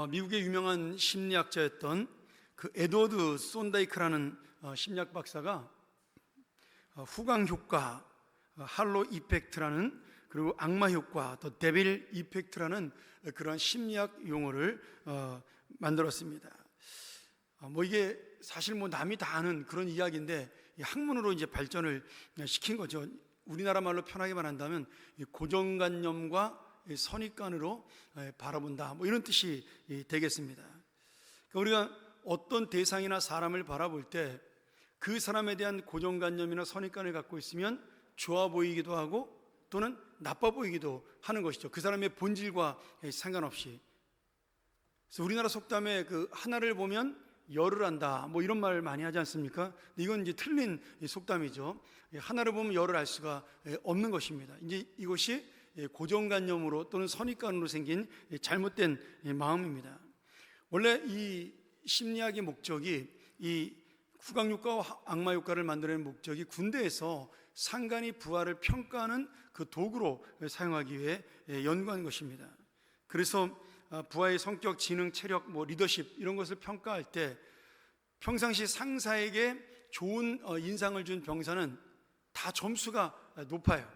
미국의 유명한 심리학자였던 그 에드워드 손다이크라는 심리학 박사가 후광 효과, 할로 이펙트라는, 그리고 악마 효과, 더 데빌 이펙트라는 그런 심리학 용어를 만들었습니다. 이게 사실 남이 다 아는 그런 이야기인데 학문으로 이제 발전을 시킨 거죠. 우리나라 말로 편하게 말한다면 고정관념과 선입관으로 바라본다, 이런 뜻이 되겠습니다. 그러니까 우리가 어떤 대상이나 사람을 바라볼 때 그 사람에 대한 고정관념이나 선입관을 갖고 있으면 좋아 보이기도 하고 또는 나빠 보이기도 하는 것이죠. 그 사람의 본질과 상관없이. 그래서 우리나라 속담에 그 하나를 보면 열을 안다, 이런 말 많이 하지 않습니까? 이건 이제 틀린 속담이죠. 하나를 보면 열을 알 수가 없는 것입니다. 이제 이것이 고정관념으로 또는 선입관으로 생긴 잘못된 마음입니다. 원래 이 심리학의 목적이, 이 후광효과와 악마효과를 만들어내는 목적이 군대에서 상관이 부하를 평가하는 그 도구로 사용하기 위해 연구한 것입니다. 그래서 부하의 성격, 지능, 체력, 리더십 이런 것을 평가할 때 평상시 상사에게 좋은 인상을 준 병사는 다 점수가 높아요.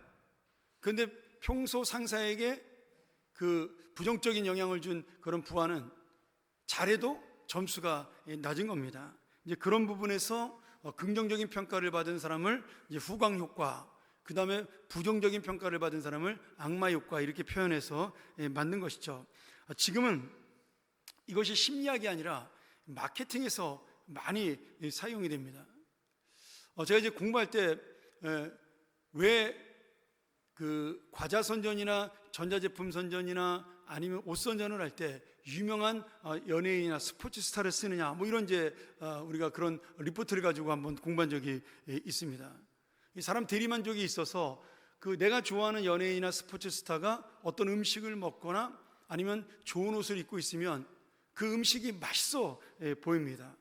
그런데 평소 상사에게 그 부정적인 영향을 준 그런 부하는 잘해도 점수가 낮은 겁니다. 이제 그런 부분에서 긍정적인 평가를 받은 사람을 이제 후광 효과, 그 다음에 부정적인 평가를 받은 사람을 악마 효과, 이렇게 표현해서 만든 것이죠. 지금은 이것이 심리학이 아니라 마케팅에서 많이 사용이 됩니다. 제가 이제 공부할 때 왜 그 과자 선전이나 전자제품 선전이나 아니면 옷 선전을 할 때 유명한 연예인이나 스포츠 스타를 쓰느냐, 이런 이제 우리가 그런 리포트를 가지고 한번 공부한 적이 있습니다. 이 사람 대리만족이 있어서 그 내가 좋아하는 연예인이나 스포츠 스타가 어떤 음식을 먹거나 아니면 좋은 옷을 입고 있으면 그 음식이 맛있어 보입니다.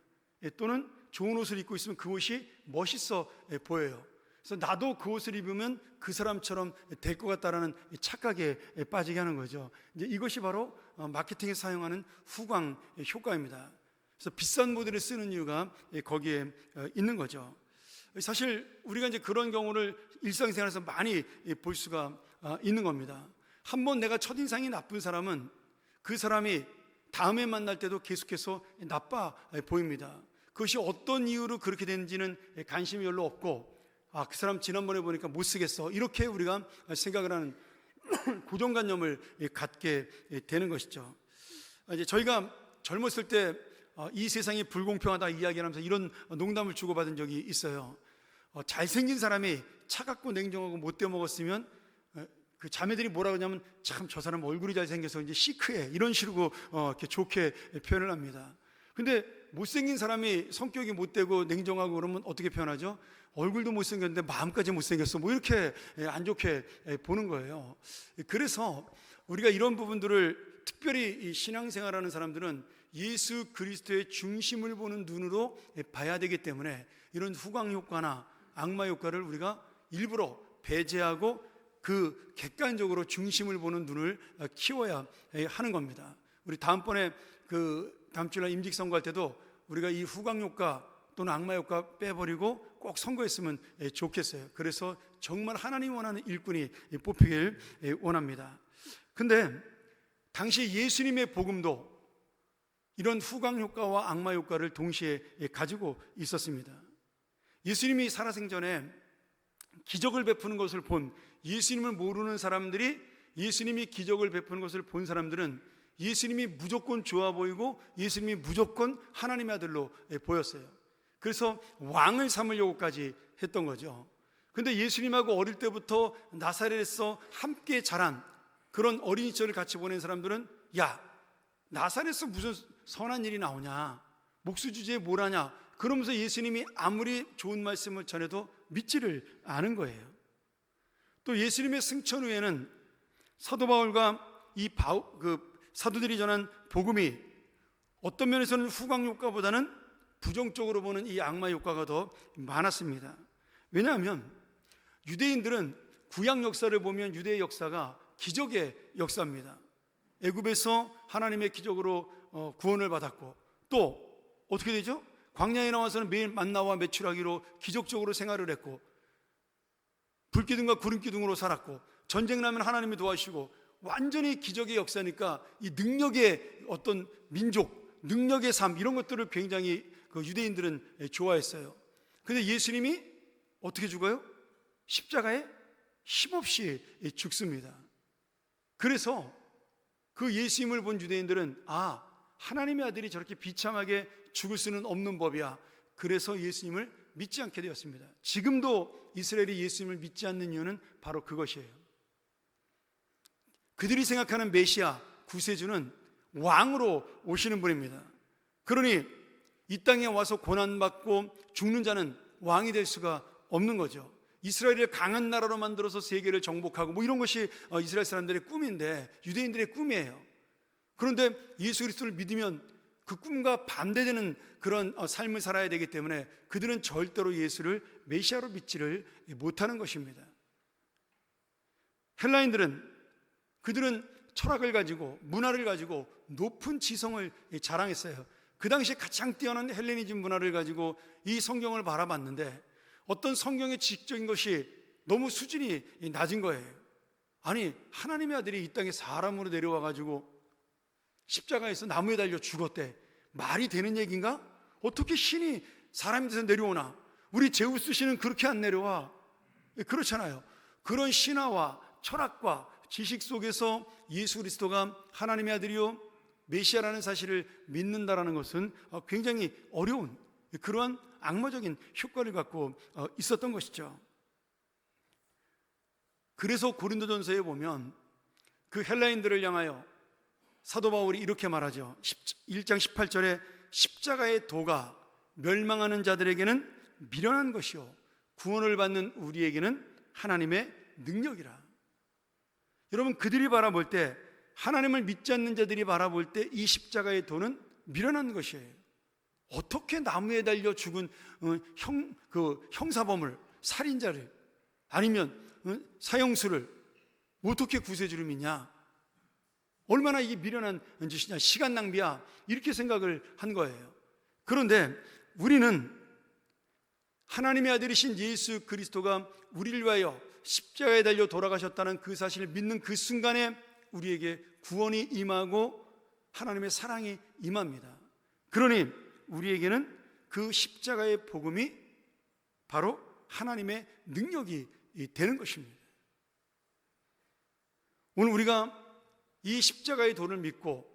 또는 좋은 옷을 입고 있으면 그 옷이 멋있어 보여요. 그래서 나도 그 옷을 입으면 그 사람처럼 될 것 같다라는 착각에 빠지게 하는 거죠. 이제 이것이 바로 마케팅에 사용하는 후광 효과입니다. 그래서 비싼 모델을 쓰는 이유가 거기에 있는 거죠. 사실 우리가 이제 그런 경우를 일상생활에서 많이 볼 수가 있는 겁니다. 한번 내가 첫인상이 나쁜 사람은 그 사람이 다음에 만날 때도 계속해서 나빠 보입니다. 그것이 어떤 이유로 그렇게 되는지는 관심이 별로 없고, 그 사람 지난번에 보니까 못 쓰겠어, 이렇게 우리가 생각을 하는 고정관념을 갖게 되는 것이죠. 이제 저희가 젊었을 때 이 세상이 불공평하다 이야기하면서 이런 농담을 주고받은 적이 있어요. 잘생긴 사람이 차갑고 냉정하고 못돼 먹었으면 그 자매들이 뭐라고 하냐면, 참 저 사람 얼굴이 잘생겨서 이제 시크해, 이런 식으로 이렇게 좋게 표현을 합니다. 근데 못생긴 사람이 성격이 못되고 냉정하고 그러면 어떻게 표현하죠? 얼굴도 못생겼는데 마음까지 못생겼어, 이렇게 안 좋게 보는 거예요. 그래서 우리가 이런 부분들을 특별히 이 신앙생활하는 사람들은 예수 그리스도의 중심을 보는 눈으로 봐야 되기 때문에 이런 후광 효과나 악마 효과를 우리가 일부러 배제하고 그 객관적으로 중심을 보는 눈을 키워야 하는 겁니다. 우리 다음번에 다음 주날 임직 선거할 때도 우리가 이 후광 효과 또는 악마 효과 빼버리고 꼭 선거했으면 좋겠어요. 그래서 정말 하나님 원하는 일꾼이 뽑히길 원합니다. 근데 당시 예수님의 복음도 이런 후광 효과와 악마 효과를 동시에 가지고 있었습니다. 예수님이 살아생전에 기적을 베푸는 것을 본, 예수님을 모르는 사람들이 예수님이 기적을 베푸는 것을 본 사람들은 예수님이 무조건 좋아 보이고 예수님이 무조건 하나님의 아들로 보였어요. 그래서 왕을 삼으려고까지 했던 거죠. 근데 예수님하고 어릴 때부터 나사렛에서 함께 자란 그런 어린 시절을 같이 보낸 사람들은, 야, 나사렛에서 무슨 선한 일이 나오냐, 목수주제에 뭘 하냐, 그러면서 예수님이 아무리 좋은 말씀을 전해도 믿지를 않은 거예요. 또 예수님의 승천 후에는 사도 바울과 사도들이 전한 복음이 어떤 면에서는 후광 효과보다는 부정적으로 보는 이 악마 효과가 더 많았습니다. 왜냐하면 유대인들은 구약 역사를 보면 유대의 역사가 기적의 역사입니다. 애굽에서 하나님의 기적으로 구원을 받았고, 또 어떻게 되죠? 광야에 나와서는 매일 만나와 메추라기로 기적적으로 생활을 했고, 불기둥과 구름기둥으로 살았고, 전쟁 나면 하나님이 도와주시고, 완전히 기적의 역사니까 이 능력의 어떤 민족, 능력의 삶, 이런 것들을 굉장히 그 유대인들은 좋아했어요. 근데 예수님이 어떻게 죽어요? 십자가에 힘없이 죽습니다. 그래서 그 예수님을 본 유대인들은 하나님의 아들이 저렇게 비참하게 죽을 수는 없는 법이야. 그래서 예수님을 믿지 않게 되었습니다. 지금도 이스라엘이 예수님을 믿지 않는 이유는 바로 그것이에요. 그들이 생각하는 메시아, 구세주는 왕으로 오시는 분입니다. 그러니 이 땅에 와서 고난받고 죽는 자는 왕이 될 수가 없는 거죠. 이스라엘을 강한 나라로 만들어서 세계를 정복하고 이런 것이 이스라엘 사람들의 꿈인데, 유대인들의 꿈이에요. 그런데 예수 그리스도를 믿으면 그 꿈과 반대되는 그런 삶을 살아야 되기 때문에 그들은 절대로 예수를 메시아로 믿지를 못하는 것입니다. 헬라인들은, 그들은 철학을 가지고 문화를 가지고 높은 지성을 자랑했어요. 그 당시에 가장 뛰어난 헬레니즘 문화를 가지고 이 성경을 바라봤는데, 어떤 성경의 지적인 것이 너무 수준이 낮은 거예요. 아니, 하나님의 아들이 이 땅에 사람으로 내려와 가지고 십자가에서 나무에 달려 죽었대. 말이 되는 얘기인가? 어떻게 신이 사람이 돼서 내려오나? 우리 제우스 신은 그렇게 안 내려와. 그렇잖아요. 그런 신화와 철학과 지식 속에서 예수 그리스도가 하나님의 아들이요 메시아라는 사실을 믿는다라는 것은 굉장히 어려운 그러한 악마적인 효과를 갖고 있었던 것이죠. 그래서 고린도전서에 보면 그 헬라인들을 향하여 사도 바울이 이렇게 말하죠. 1장 18절에 십자가의 도가 멸망하는 자들에게는 미련한 것이요 구원을 받는 우리에게는 하나님의 능력이라. 여러분, 그들이 바라볼 때, 하나님을 믿지 않는 자들이 바라볼 때 이 십자가의 도는 미련한 것이에요. 어떻게 나무에 달려 죽은 형사범을, 살인자를, 아니면 사형수를 어떻게 구세주를 믿냐? 얼마나 이게 미련한 짓이냐, 시간 낭비야, 이렇게 생각을 한 거예요. 그런데 우리는 하나님의 아들이신 예수 그리스도가 우리를 위하여 십자가에 달려 돌아가셨다는 그 사실을 믿는 그 순간에 우리에게 구원이 임하고 하나님의 사랑이 임합니다. 그러니 우리에게는 그 십자가의 복음이 바로 하나님의 능력이 되는 것입니다. 오늘 우리가 이 십자가의 도를 믿고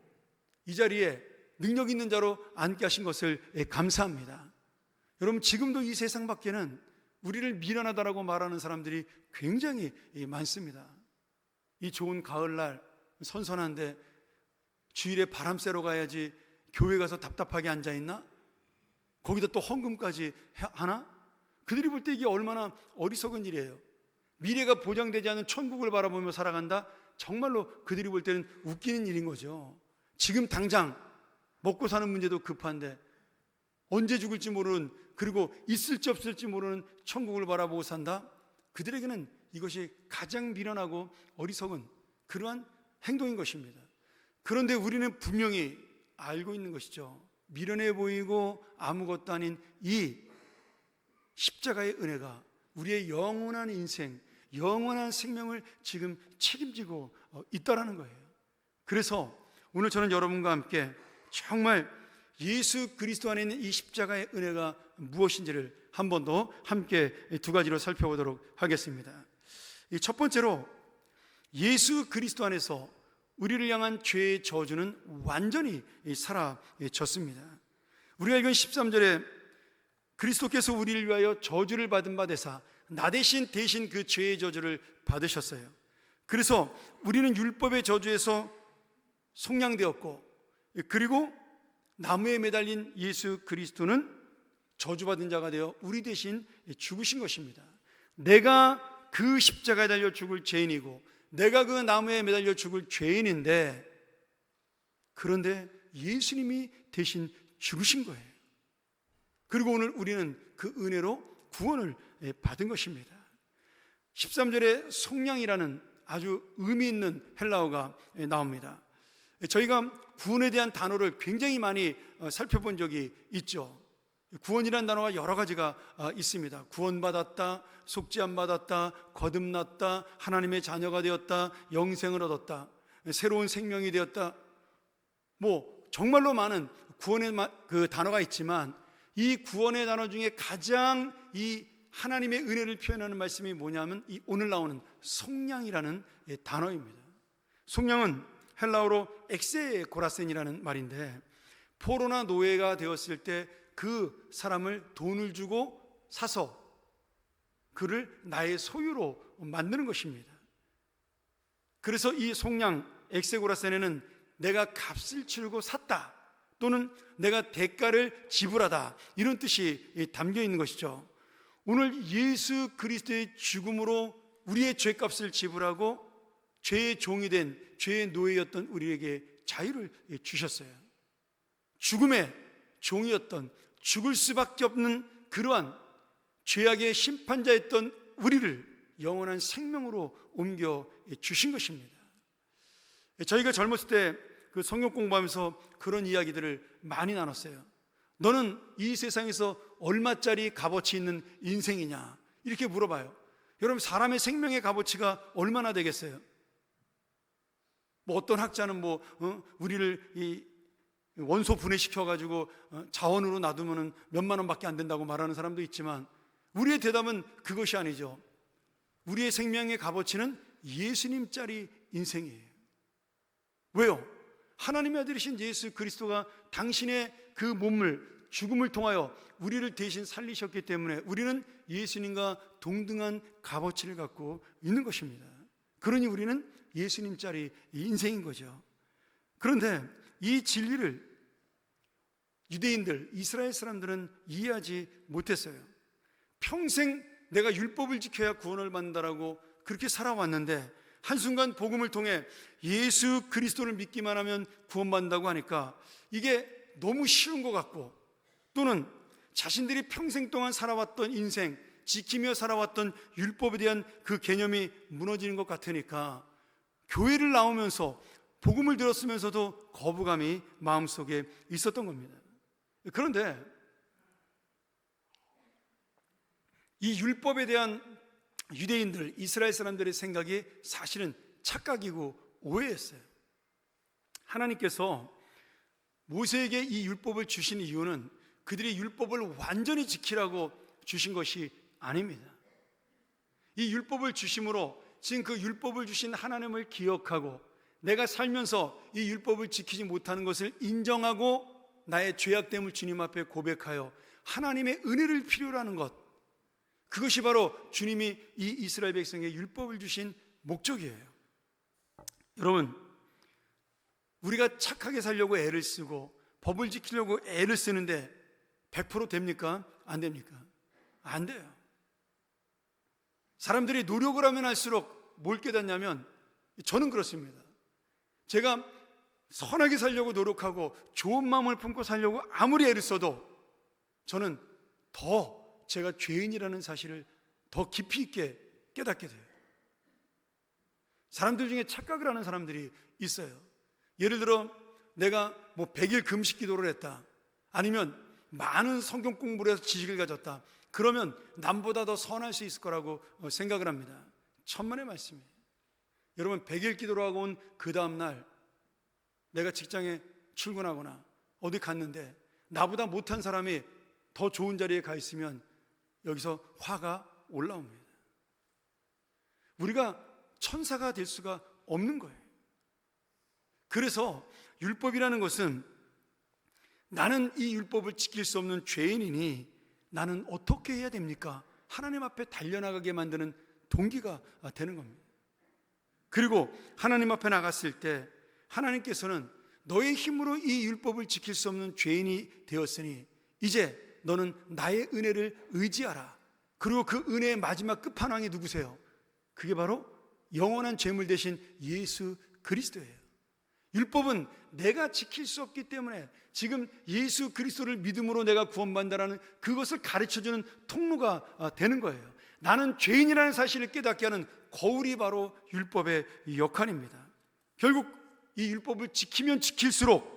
이 자리에 능력 있는 자로 앉게 하신 것을 감사합니다. 여러분, 지금도 이 세상 밖에는 우리를 미련하다라고 말하는 사람들이 굉장히 많습니다. 이 좋은 가을날 선선한데 주일에 바람 쐬러 가야지 교회 가서 답답하게 앉아있나? 거기다 또 헌금까지 하나? 그들이 볼 때 이게 얼마나 어리석은 일이에요. 미래가 보장되지 않은 천국을 바라보며 살아간다? 정말로 그들이 볼 때는 웃기는 일인 거죠. 지금 당장 먹고 사는 문제도 급한데 언제 죽을지 모르는, 그리고 있을지 없을지 모르는 천국을 바라보고 산다? 그들에게는 이것이 가장 미련하고 어리석은 그러한 행동인 것입니다. 그런데 우리는 분명히 알고 있는 것이죠. 미련해 보이고 아무것도 아닌 이 십자가의 은혜가 우리의 영원한 인생, 영원한 생명을 지금 책임지고 있다라는 거예요. 그래서 오늘 저는 여러분과 함께 정말 예수 그리스도 안에 있는 이 십자가의 은혜가 무엇인지를 한 번 더 함께 두 가지로 살펴보도록 하겠습니다. 첫 번째로, 예수 그리스도 안에서 우리를 향한 죄의 저주는 완전히 사라졌습니다. 우리가 읽은 13절에 그리스도께서 우리를 위하여 저주를 받은 바 되사 나 대신 그 죄의 저주를 받으셨어요. 그래서 우리는 율법의 저주에서 속량되었고, 그리고 나무에 매달린 예수 그리스도는 저주받은 자가 되어 우리 대신 죽으신 것입니다. 내가 그 십자가에 달려 죽을 죄인이고 내가 그 나무에 매달려 죽을 죄인인데, 그런데 예수님이 대신 죽으신 거예요. 그리고 오늘 우리는 그 은혜로 구원을 받은 것입니다. 13절에 속량이라는 아주 의미 있는 헬라어가 나옵니다. 저희가 구원에 대한 단어를 굉장히 많이 살펴본 적이 있죠. 구원이라는 단어가 여러 가지가 있습니다. 구원받았다, 속죄함 받았다, 거듭났다, 하나님의 자녀가 되었다, 영생을 얻었다, 새로운 생명이 되었다. 정말로 많은 구원의 그 단어가 있지만, 이 구원의 단어 중에 가장 이 하나님의 은혜를 표현하는 말씀이 뭐냐면 이 오늘 나오는 속량이라는 단어입니다. 속량은 헬라어로 엑세고라센이라는 말인데, 포로나 노예가 되었을 때 그 사람을 돈을 주고 사서 그를 나의 소유로 만드는 것입니다. 그래서 이 속량 엑세고라센에는 내가 값을 치르고 샀다, 또는 내가 대가를 지불하다, 이런 뜻이 담겨 있는 것이죠. 오늘 예수 그리스도의 죽음으로 우리의 죄값을 지불하고 죄의 종이 된 죄의 노예였던 우리에게 자유를 주셨어요. 죽음의 종이었던, 죽을 수밖에 없는 그러한 죄악의 심판자였던 우리를 영원한 생명으로 옮겨 주신 것입니다. 저희가 젊었을 때 그 성경 공부하면서 그런 이야기들을 많이 나눴어요. 너는 이 세상에서 얼마짜리 값어치 있는 인생이냐, 이렇게 물어봐요. 여러분, 사람의 생명의 값어치가 얼마나 되겠어요? 어떤 학자는 우리를 이 원소 분해시켜가지고 자원으로 놔두면 몇만 원밖에 안 된다고 말하는 사람도 있지만, 우리의 대답은 그것이 아니죠. 우리의 생명의 값어치는 예수님짜리 인생이에요. 왜요? 하나님의 아들이신 예수 그리스도가 당신의 그 몸을, 죽음을 통하여 우리를 대신 살리셨기 때문에 우리는 예수님과 동등한 값어치를 갖고 있는 것입니다. 그러니 우리는 예수님짜리 인생인 거죠. 그런데 이 진리를 유대인들, 이스라엘 사람들은 이해하지 못했어요. 평생 내가 율법을 지켜야 구원을 받는다라고 그렇게 살아왔는데, 한순간 복음을 통해 예수 그리스도를 믿기만 하면 구원받는다고 하니까 이게 너무 쉬운 것 같고, 또는 자신들이 평생 동안 살아왔던 인생, 지키며 살아왔던 율법에 대한 그 개념이 무너지는 것 같으니까 교회를 나오면서 복음을 들었으면서도 거부감이 마음속에 있었던 겁니다. 그런데 이 율법에 대한 유대인들, 이스라엘 사람들의 생각이 사실은 착각이고 오해였어요. 하나님께서 모세에게 이 율법을 주신 이유는 그들이 율법을 완전히 지키라고 주신 것이 아닙니다. 이 율법을 주심으로 지금 그 율법을 주신 하나님을 기억하고, 내가 살면서 이 율법을 지키지 못하는 것을 인정하고 나의 죄악됨을 주님 앞에 고백하여 하나님의 은혜를 필요로 하는 것, 그것이 바로 주님이 이 이스라엘 백성에게 율법을 주신 목적이에요. 여러분, 우리가 착하게 살려고 애를 쓰고 법을 지키려고 애를 쓰는데 100% 됩니까? 안 됩니까? 안 돼요. 사람들이 노력을 하면 할수록 뭘 깨닫냐면, 저는 그렇습니다. 제가 선하게 살려고 노력하고 좋은 마음을 품고 살려고 아무리 애를 써도 저는 더 제가 죄인이라는 사실을 더 깊이 있게 깨닫게 돼요. 사람들 중에 착각을 하는 사람들이 있어요. 예를 들어 내가 100일 금식 기도를 했다, 아니면 많은 성경 공부를 해서 지식을 가졌다, 그러면 남보다 더 선할 수 있을 거라고 생각을 합니다. 천만의 말씀이에요. 여러분, 100일 기도를 하고 온 그 다음날 내가 직장에 출근하거나 어디 갔는데 나보다 못한 사람이 더 좋은 자리에 가 있으면 여기서 화가 올라옵니다. 우리가 천사가 될 수가 없는 거예요. 그래서 율법이라는 것은, 나는 이 율법을 지킬 수 없는 죄인이니 나는 어떻게 해야 됩니까? 하나님 앞에 달려나가게 만드는 동기가 되는 겁니다. 그리고 하나님 앞에 나갔을 때 하나님께서는 너의 힘으로 이 율법을 지킬 수 없는 죄인이 되었으니 이제 너는 나의 은혜를 의지하라. 그리고 그 은혜의 마지막 끝판왕이 누구세요? 그게 바로 영원한 죄물 대신 예수 그리스도예요. 율법은 내가 지킬 수 없기 때문에 지금 예수 그리스도를 믿음으로 내가 구원받는다는 그것을 가르쳐주는 통로가 되는 거예요. 나는 죄인이라는 사실을 깨닫게 하는 거울이 바로 율법의 역할입니다. 결국 이 율법을 지키면 지킬수록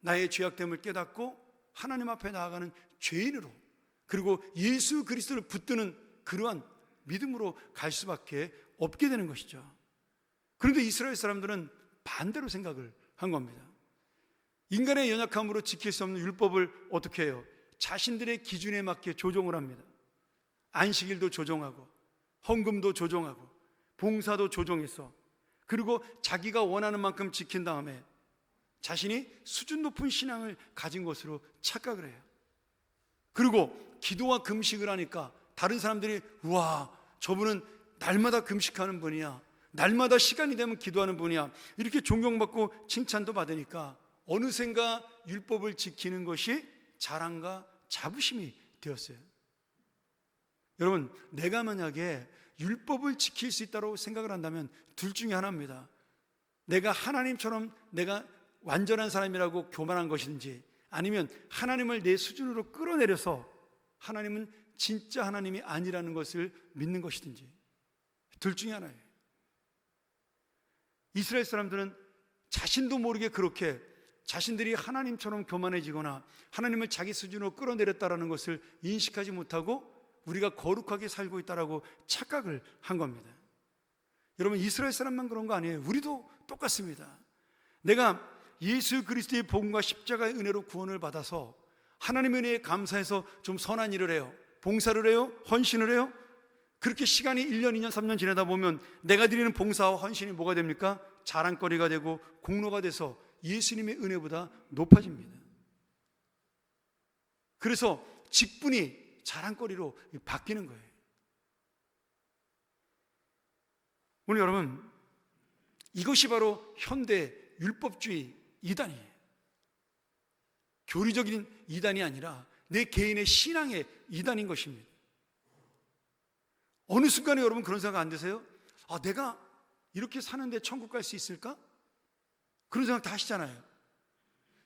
나의 죄악됨을 깨닫고 하나님 앞에 나아가는 죄인으로, 그리고 예수 그리스도를 붙드는 그러한 믿음으로 갈 수밖에 없게 되는 것이죠. 그런데 이스라엘 사람들은 반대로 생각을 한 겁니다. 인간의 연약함으로 지킬 수 없는 율법을 어떻게 해요? 자신들의 기준에 맞게 조정을 합니다. 안식일도 조정하고 헌금도 조정하고 봉사도 조정해서, 그리고 자기가 원하는 만큼 지킨 다음에 자신이 수준 높은 신앙을 가진 것으로 착각을 해요. 그리고 기도와 금식을 하니까 다른 사람들이 우와, 저분은 날마다 금식하는 분이야, 날마다 시간이 되면 기도하는 분이야, 이렇게 존경받고 칭찬도 받으니까 어느샌가 율법을 지키는 것이 자랑과 자부심이 되었어요. 여러분, 내가 만약에 율법을 지킬 수 있다고 생각을 한다면 둘 중에 하나입니다. 내가 하나님처럼 내가 완전한 사람이라고 교만한 것인지, 아니면 하나님을 내 수준으로 끌어내려서 하나님은 진짜 하나님이 아니라는 것을 믿는 것이든지, 둘 중에 하나예요. 이스라엘 사람들은 자신도 모르게 그렇게 자신들이 하나님처럼 교만해지거나 하나님을 자기 수준으로 끌어내렸다는 것을 인식하지 못하고 우리가 거룩하게 살고 있다라고 착각을 한 겁니다. 여러분, 이스라엘 사람만 그런 거 아니에요. 우리도 똑같습니다. 내가 예수 그리스도의 복음과 십자가의 은혜로 구원을 받아서 하나님의 은혜에 감사해서 좀 선한 일을 해요. 봉사를 해요. 헌신을 해요. 그렇게 시간이 1년, 2년, 3년 지나다 보면 내가 드리는 봉사와 헌신이 뭐가 됩니까? 자랑거리가 되고 공로가 돼서 예수님의 은혜보다 높아집니다. 그래서 직분이 자랑거리로 바뀌는 거예요. 오늘 여러분, 이것이 바로 현대 율법주의 이단이에요. 교리적인 이단이 아니라 내 개인의 신앙의 이단인 것입니다. 어느 순간에 여러분 그런 생각 안 드세요? 아, 내가 이렇게 사는데 천국 갈 수 있을까? 그런 생각 다 하시잖아요.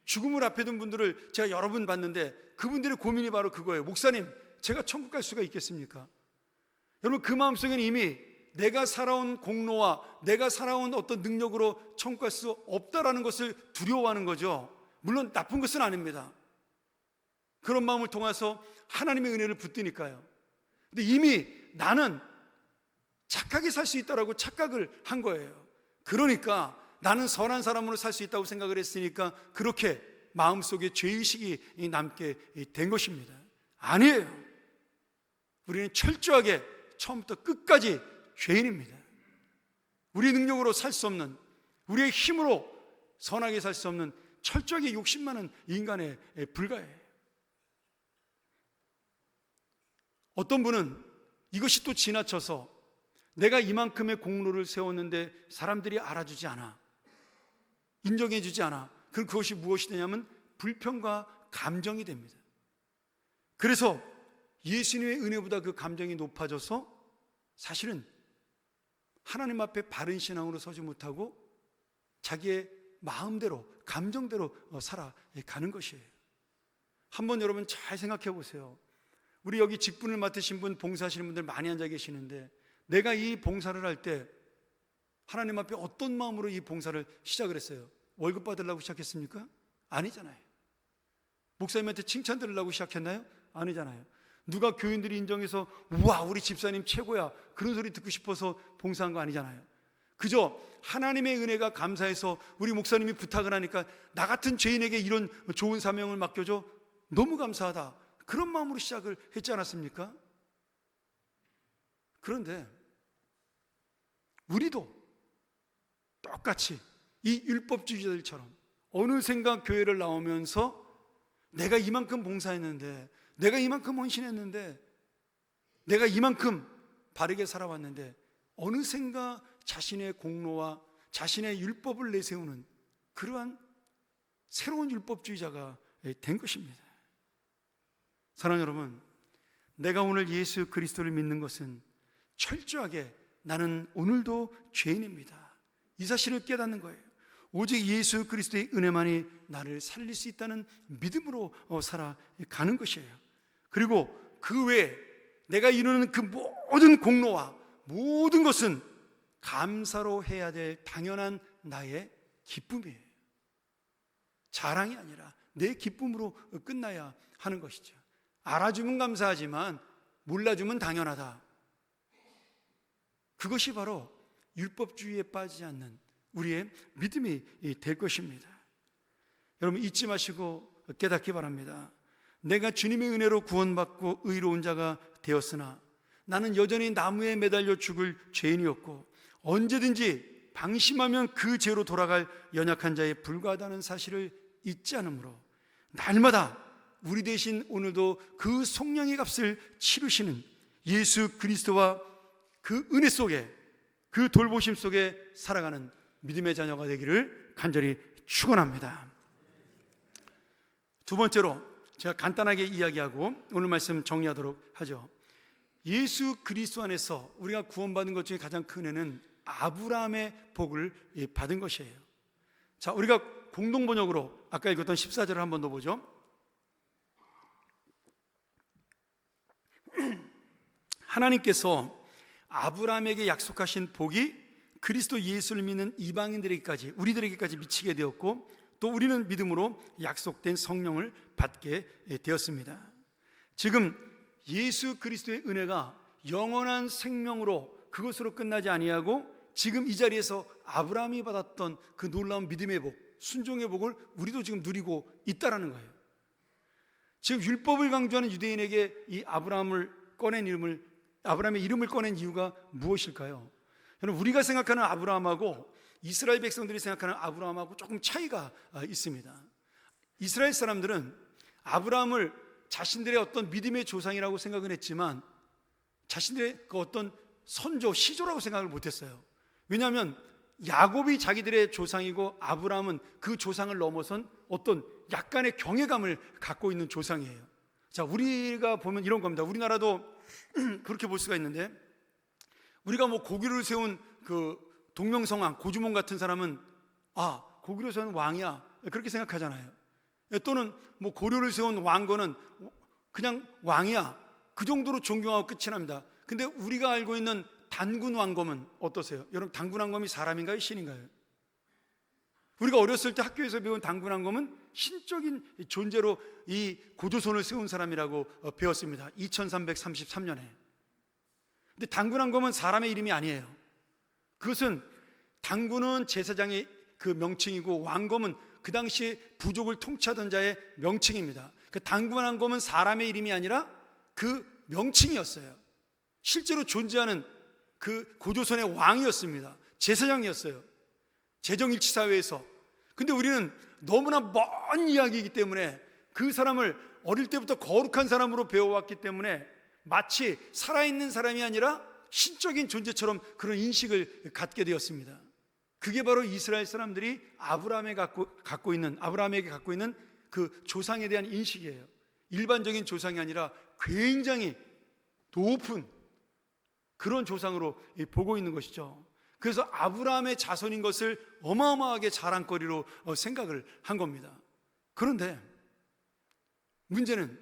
죽음을 앞에 둔 분들을 제가 여러 분 봤는데 그분들의 고민이 바로 그거예요. 목사님, 제가 천국 갈 수가 있겠습니까? 여러분, 그 마음속에는 이미 내가 살아온 공로와 내가 살아온 어떤 능력으로 천국 갈 수 없다라는 것을 두려워하는 거죠. 물론 나쁜 것은 아닙니다. 그런 마음을 통해서 하나님의 은혜를 붙드니까요. 근데 이미 나는 착하게 살 수 있다라고 착각을 한 거예요. 그러니까 나는 선한 사람으로 살 수 있다고 생각을 했으니까 그렇게 마음속에 죄의식이 남게 된 것입니다. 아니에요. 우리는 철저하게 처음부터 끝까지 죄인입니다. 우리 능력으로 살 수 없는, 우리의 힘으로 선하게 살 수 없는 철저하게 욕심 많은 인간에 불과해요. 어떤 분은 이것이 또 지나쳐서 내가 이만큼의 공로를 세웠는데 사람들이 알아주지 않아, 인정해주지 않아. 그럼 그것이 무엇이 되냐면 불평과 감정이 됩니다. 그래서 예수님의 은혜보다 그 감정이 높아져서 사실은 하나님 앞에 바른 신앙으로 서지 못하고 자기의 마음대로, 감정대로 살아가는 것이에요. 한번 여러분 잘 생각해 보세요. 우리 여기 직분을 맡으신 분, 봉사하시는 분들 많이 앉아 계시는데 내가 이 봉사를 할 때 하나님 앞에 어떤 마음으로 이 봉사를 시작을 했어요? 월급 받으려고 시작했습니까? 아니잖아요. 목사님한테 칭찬 들으려고 시작했나요? 아니잖아요. 누가 교인들이 인정해서 우와, 우리 집사님 최고야, 그런 소리 듣고 싶어서 봉사한 거 아니잖아요. 그저 하나님의 은혜가 감사해서 우리 목사님이 부탁을 하니까 나 같은 죄인에게 이런 좋은 사명을 맡겨줘, 너무 감사하다, 그런 마음으로 시작을 했지 않았습니까? 그런데 우리도 똑같이 이 율법주의자들처럼 어느샌가 교회를 나오면서 내가 이만큼 봉사했는데, 내가 이만큼 헌신했는데, 내가 이만큼 바르게 살아왔는데 어느샌가 자신의 공로와 자신의 율법을 내세우는 그러한 새로운 율법주의자가 된 것입니다. 사랑하는 여러분, 내가 오늘 예수 그리스도를 믿는 것은 철저하게 나는 오늘도 죄인입니다, 이 사실을 깨닫는 거예요. 오직 예수 그리스도의 은혜만이 나를 살릴 수 있다는 믿음으로 살아가는 것이에요. 그리고 그 외에 내가 이루는 그 모든 공로와 모든 것은 감사로 해야 될 당연한 나의 기쁨이에요. 자랑이 아니라 내 기쁨으로 끝나야 하는 것이죠. 알아주면 감사하지만 몰라주면 당연하다. 그것이 바로 율법주의에 빠지지 않는 우리의 믿음이 될 것입니다. 여러분 잊지 마시고 깨닫기 바랍니다. 내가 주님의 은혜로 구원받고 의로운 자가 되었으나 나는 여전히 나무에 매달려 죽을 죄인이었고 언제든지 방심하면 그 죄로 돌아갈 연약한 자에 불과하다는 사실을 잊지 않으므로 날마다 우리 대신 오늘도 그 속량의 값을 치르시는 예수 그리스도와 그 은혜 속에, 그 돌보심 속에 살아가는 믿음의 자녀가 되기를 간절히 축원합니다. 두 번째로 제가 간단하게 이야기하고 오늘 말씀 정리하도록 하죠. 예수 그리스도 안에서 우리가 구원받은 것 중에 가장 큰 은혜는 아브라함의 복을 받은 것이에요. 자, 우리가 공동 번역으로 아까 읽었던 14절을 한 번 더 보죠. 하나님께서 아브라함에게 약속하신 복이 그리스도 예수를 믿는 이방인들에게까지, 우리들에게까지 미치게 되었고 또 우리는 믿음으로 약속된 성령을 받게 되었습니다. 지금 예수 그리스도의 은혜가 영원한 생명으로 그것으로 끝나지 아니하고 지금 이 자리에서 아브라함이 받았던 그 놀라운 믿음의 복, 순종의 복을 우리도 지금 누리고 있다라는 거예요. 지금 율법을 강조하는 유대인에게 이 아브라함의 이름을 꺼낸 이유가 무엇일까요? 여러분, 우리가 생각하는 아브라함하고 이스라엘 백성들이 생각하는 아브라함하고 조금 차이가 있습니다. 이스라엘 사람들은 아브라함을 자신들의 어떤 믿음의 조상이라고 생각은 했지만 자신들의 그 어떤 선조, 시조라고 생각을 못했어요. 왜냐하면 야곱이 자기들의 조상이고 아브라함은 그 조상을 넘어선 어떤 약간의 경외감을 갖고 있는 조상이에요. 자, 우리가 보면 이런 겁니다. 우리나라도 그렇게 볼 수가 있는데, 우리가 뭐 고기를 세운 그 동명성왕, 고주몽 같은 사람은 고기를 세운 왕이야, 그렇게 생각하잖아요. 또는 뭐 고려를 세운 왕건은 그냥 왕이야, 그 정도로 존경하고 끝이 납니다. 근데 우리가 알고 있는 단군 왕검은 어떠세요? 여러분, 단군 왕검이 사람인가요? 신인가요? 우리가 어렸을 때 학교에서 배운 단군 왕검은 신적인 존재로 이 고조선을 세운 사람이라고 배웠습니다. 2333년에. 근데 단군 왕검은 사람의 이름이 아니에요. 그것은, 단군은 제사장의 그 명칭이고 왕검은 그 당시에 부족을 통치하던 자의 명칭입니다. 그 단군 왕검은 사람의 이름이 아니라 그 명칭이었어요. 실제로 존재하는 그 고조선의 왕이었습니다. 제사장이었어요. 재정일치사회에서. 근데 우리는 너무나 먼 이야기이기 때문에 그 사람을 어릴 때부터 거룩한 사람으로 배워왔기 때문에 마치 살아있는 사람이 아니라 신적인 존재처럼 그런 인식을 갖게 되었습니다. 그게 바로 이스라엘 사람들이 아브라함에게 갖고 있는 그 조상에 대한 인식이에요. 일반적인 조상이 아니라 굉장히 높은 그런 조상으로 보고 있는 것이죠. 그래서 아브라함의 자손인 것을 어마어마하게 자랑거리로 생각을 한 겁니다. 그런데 문제는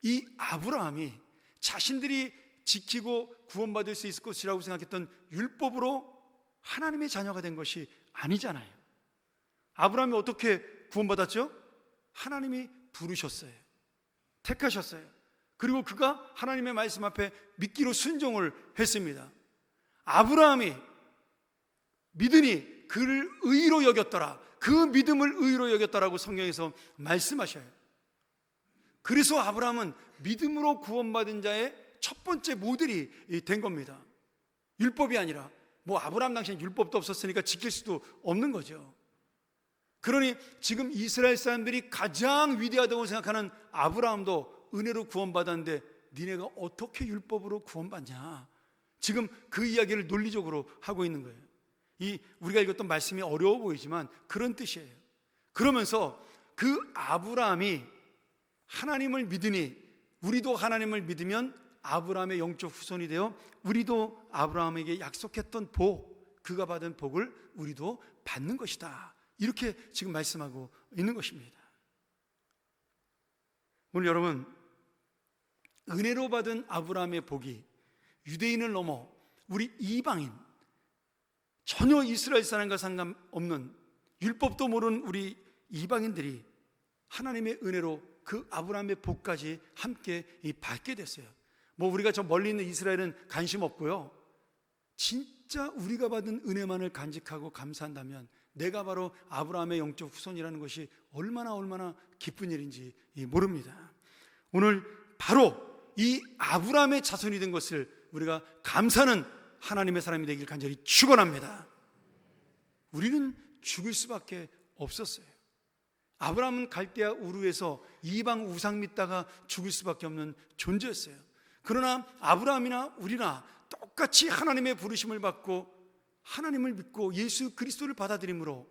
이 아브라함이 자신들이 지키고 구원받을 수 있을 것이라고 생각했던 율법으로 하나님의 자녀가 된 것이 아니잖아요. 아브라함이 어떻게 구원받았죠? 하나님이 부르셨어요. 택하셨어요. 그리고 그가 하나님의 말씀 앞에 믿기로 순종을 했습니다. 아브라함이 믿으니 그를 의로 여겼더라. 그 믿음을 의로 여겼다라고 성경에서 말씀하셔요. 그래서 아브라함은 믿음으로 구원받은 자의 첫 번째 모델이 된 겁니다. 율법이 아니라, 뭐 아브라함 당시엔 율법도 없었으니까 지킬 수도 없는 거죠. 그러니 지금 이스라엘 사람들이 가장 위대하다고 생각하는 아브라함도 은혜로 구원받았는데 니네가 어떻게 율법으로 구원받냐, 지금 그 이야기를 논리적으로 하고 있는 거예요. 우리가 읽었던 말씀이 어려워 보이지만 그런 뜻이에요. 그러면서 그 아브라함이 하나님을 믿으니 우리도 하나님을 믿으면 아브라함의 영적 후손이 되어 우리도 아브라함에게 약속했던 복, 그가 받은 복을 우리도 받는 것이다, 이렇게 지금 말씀하고 있는 것입니다. 오늘 여러분, 은혜로 받은 아브라함의 복이 유대인을 넘어 우리 이방인, 전혀 이스라엘 사람과 상관없는 율법도 모르는 우리 이방인들이 하나님의 은혜로 그 아브라함의 복까지 함께 받게 됐어요. 뭐 우리가 저 멀리 있는 이스라엘은 관심 없고요, 진짜 우리가 받은 은혜만을 간직하고 감사한다면 내가 바로 아브라함의 영적 후손이라는 것이 얼마나 기쁜 일인지 모릅니다. 오늘 바로 이 아브라함의 자손이 된 것을 우리가 감사하는 하나님의 사람이 되길 간절히 축원합니다. 우리는 죽을 수밖에 없었어요. 아브라함은 갈대아 우르에서 이방 우상 믿다가 죽을 수밖에 없는 존재였어요. 그러나 아브라함이나 우리나 똑같이 하나님의 부르심을 받고 하나님을 믿고 예수 그리스도를 받아들임으로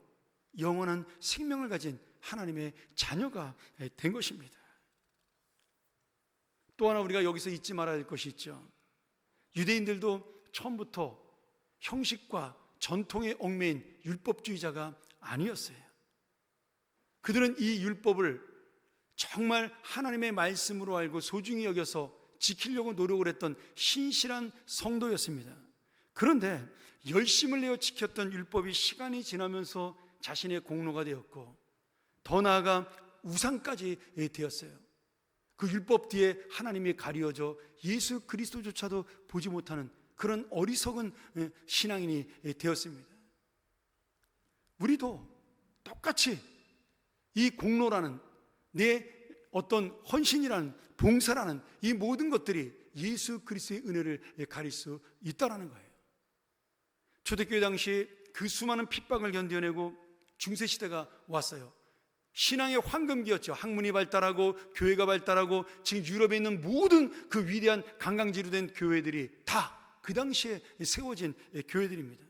영원한 생명을 가진 하나님의 자녀가 된 것입니다. 또 하나 우리가 여기서 잊지 말아야 할 것이 있죠. 유대인들도 처음부터 형식과 전통에 얽매인 율법주의자가 아니었어요. 그들은 이 율법을 정말 하나님의 말씀으로 알고 소중히 여겨서 지키려고 노력을 했던 신실한 성도였습니다. 그런데 열심을 내어 지켰던 율법이 시간이 지나면서 자신의 공로가 되었고, 더 나아가 우상까지 되었어요. 그 율법 뒤에 하나님이 가리워져 예수 그리스도조차도 보지 못하는 그런 어리석은 신앙인이 되었습니다. 우리도 똑같이 이 공로라는, 내 어떤 헌신이라는, 봉사라는 이 모든 것들이 예수 그리스도의 은혜를 가릴 수 있다라는 거예요. 초대교회 당시 그 수많은 핍박을 견뎌내고 중세시대가 왔어요. 신앙의 황금기였죠. 학문이 발달하고 교회가 발달하고 지금 유럽에 있는 모든 그 위대한 관광지로 된 교회들이 다 그 당시에 세워진 교회들입니다.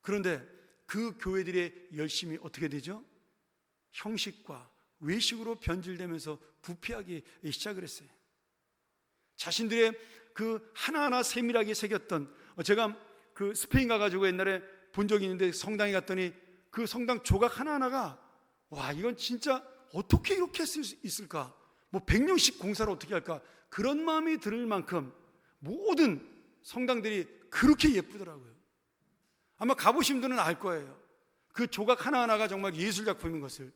그런데 그 교회들의 열심이 어떻게 되죠? 형식과 외식으로 변질되면서 부패하기 시작을 했어요. 자신들의 그 하나하나 세밀하게 새겼던, 제가 그 스페인 가가지고 옛날에 본 적이 있는데 성당에 갔더니 그 성당 조각 하나하나가, 와, 이건 진짜 어떻게 이렇게 했을 수 있을까? 뭐 100년씩 공사를 어떻게 할까? 그런 마음이 들을 만큼 모든 성당들이 그렇게 예쁘더라고요. 아마 가보신 분들은 알 거예요. 그 조각 하나하나가 정말 예술작품인 것을.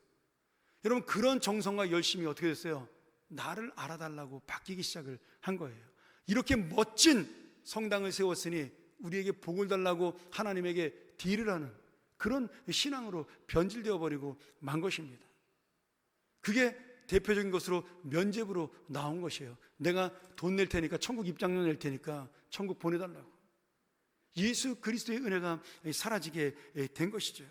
여러분, 그런 정성과 열심이 어떻게 됐어요? 나를 알아달라고 바뀌기 시작을 한 거예요. 이렇게 멋진 성당을 세웠으니 우리에게 복을 달라고 하나님에게 딜을 하는 그런 신앙으로 변질되어 버리고 만 것입니다. 그게 대표적인 것으로 면죄부로 나온 것이에요. 내가 돈 낼 테니까, 천국 입장료 낼 테니까 천국 보내달라고. 예수 그리스도의 은혜가 사라지게 된 것이죠.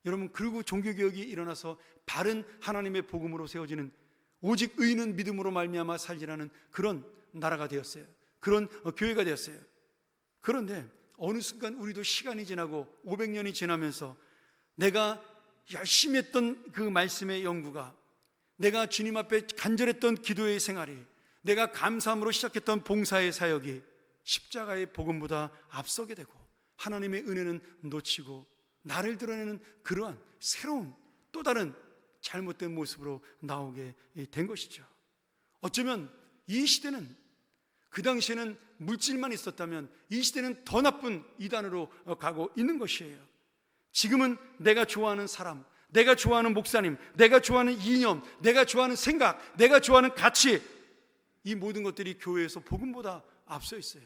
여러분, 그리고 종교개혁이 일어나서 바른 하나님의 복음으로 세워지는, 오직 의인은 믿음으로 말미암아 살리라는 그런 나라가 되었어요. 그런 교회가 되었어요. 그런데 어느 순간 우리도 시간이 지나고 500년이 지나면서 내가 열심히 했던 그 말씀의 연구가, 내가 주님 앞에 간절했던 기도의 생활이, 내가 감사함으로 시작했던 봉사의 사역이 십자가의 복음보다 앞서게 되고 하나님의 은혜는 놓치고 나를 드러내는 그러한 새로운 또 다른 잘못된 모습으로 나오게 된 것이죠. 어쩌면 이 시대는, 그 당시에는 물질만 있었다면 이 시대는 더 나쁜 이단으로 가고 있는 것이에요. 지금은 내가 좋아하는 사람, 내가 좋아하는 목사님, 내가 좋아하는 이념, 내가 좋아하는 생각, 내가 좋아하는 가치, 이 모든 것들이 교회에서 복음보다 앞서 있어요.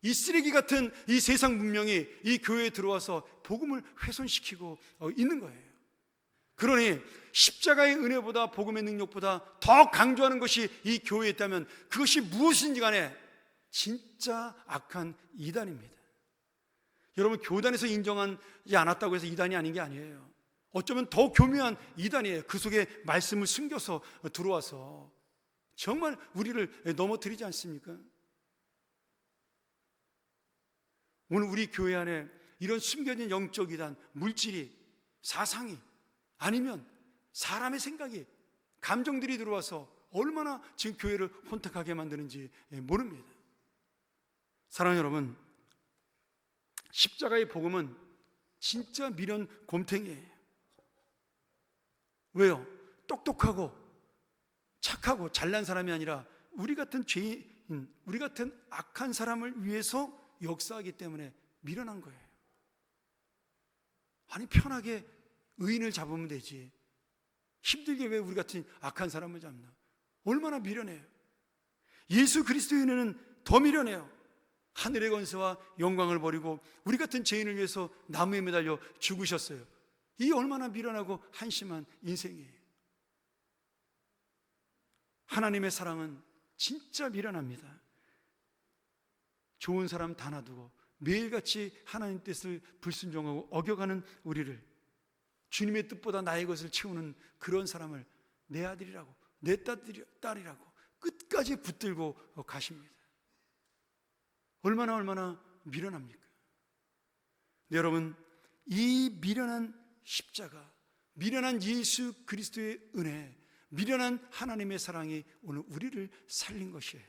이 쓰레기 같은 이 세상 문명이 이 교회에 들어와서 복음을 훼손시키고 있는 거예요. 그러니 십자가의 은혜보다, 복음의 능력보다 더 강조하는 것이 이 교회에 있다면 그것이 무엇인지 간에 진짜 악한 이단입니다. 여러분, 교단에서 인정하지 않았다고 해서 이단이 아닌 게 아니에요. 어쩌면 더 교묘한 이단이에요. 그 속에 말씀을 숨겨서 들어와서 정말 우리를 넘어뜨리지 않습니까? 오늘 우리 교회 안에 이런 숨겨진 영적 이단, 물질이, 사상이, 아니면 사람의 생각이, 감정들이 들어와서 얼마나 지금 교회를 혼탁하게 만드는지 모릅니다. 사랑하는 여러분, 십자가의 복음은 진짜 미련 곰탱이에요. 왜요? 똑똑하고 착하고 잘난 사람이 아니라 우리 같은 죄인, 우리 같은 악한 사람을 위해서 역사하기 때문에 미련한 거예요. 아니 편하게 의인을 잡으면 되지, 힘들게 왜 우리 같은 악한 사람을 잡나? 얼마나 미련해요. 예수 그리스도의 은혜는 더 미련해요. 하늘의 권세와 영광을 버리고 우리 같은 죄인을 위해서 나무에 매달려 죽으셨어요. 이 얼마나 미련하고 한심한 인생이에요. 하나님의 사랑은 진짜 미련합니다. 좋은 사람 다 놔두고 매일같이 하나님 뜻을 불순종하고 어겨가는 우리를, 주님의 뜻보다 나의 것을 채우는 그런 사람을 내 아들이라고, 내 딸이라고 끝까지 붙들고 가십니다. 얼마나 미련합니까? 네, 여러분, 이 미련한 십자가, 미련한 예수 그리스도의 은혜, 미련한 하나님의 사랑이 오늘 우리를 살린 것이에요.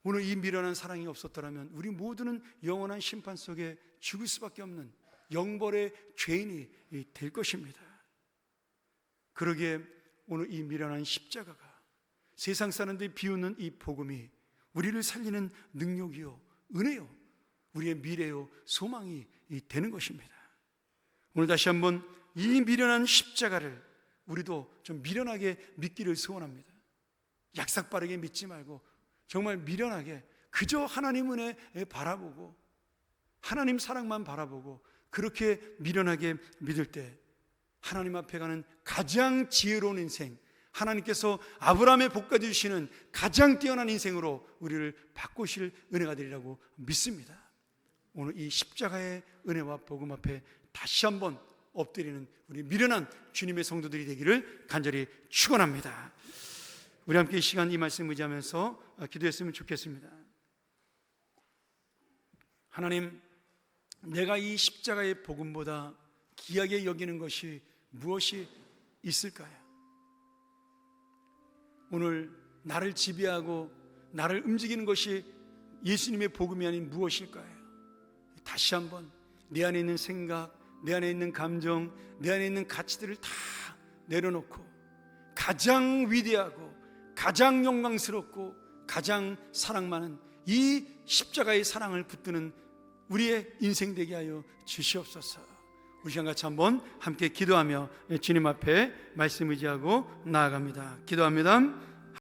오늘 이 미련한 사랑이 없었더라면 우리 모두는 영원한 심판 속에 죽을 수밖에 없는 영벌의 죄인이 될 것입니다. 그러기에 오늘 이 미련한 십자가가, 세상 사람들이 비웃는 이 복음이 우리를 살리는 능력이요, 은혜요, 우리의 미래요, 소망이 되는 것입니다. 오늘 다시 한번 이 미련한 십자가를 우리도 좀 미련하게 믿기를 소원합니다. 약삭빠르게 믿지 말고 정말 미련하게 그저 하나님 은혜 바라보고 하나님 사랑만 바라보고 그렇게 미련하게 믿을 때 하나님 앞에 가는 가장 지혜로운 인생, 하나님께서 아브라함의 복까지 주시는 가장 뛰어난 인생으로 우리를 바꾸실 은혜가 되리라고 믿습니다. 오늘 이 십자가의 은혜와 복음 앞에 다시 한번 엎드리는 우리 미련한 주님의 성도들이 되기를 간절히 축원합니다. 우리 함께 이 시간 이 말씀 의지하면서 기도했으면 좋겠습니다. 하나님, 내가 이 십자가의 복음보다 귀하게 여기는 것이 무엇이 있을까요? 오늘 나를 지배하고 나를 움직이는 것이 예수님의 복음이 아닌 무엇일까요? 다시 한번 내 안에 있는 생각, 내 안에 있는 감정, 내 안에 있는 가치들을 다 내려놓고 가장 위대하고 가장 영광스럽고 가장 사랑 많은 이 십자가의 사랑을 붙드는 우리의 인생 되게 하여 주시옵소서. 우리 시간 같이 한번 함께 기도하며 주님 앞에 말씀 의지하고 나아갑니다. 기도합니다.